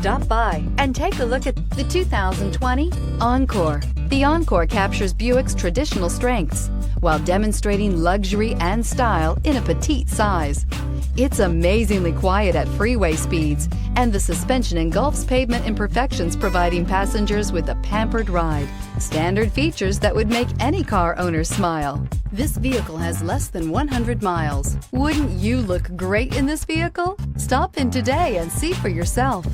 Stop by and take a look at the 2020 Encore. The Encore captures Buick's traditional strengths while demonstrating luxury and style in a petite size. It's amazingly quiet at freeway speeds, and the suspension engulfs pavement imperfections, providing passengers with a pampered ride. Standard features that would make any car owner smile. This vehicle has less than 100 miles. Wouldn't you look great in this vehicle? Stop in today and see for yourself.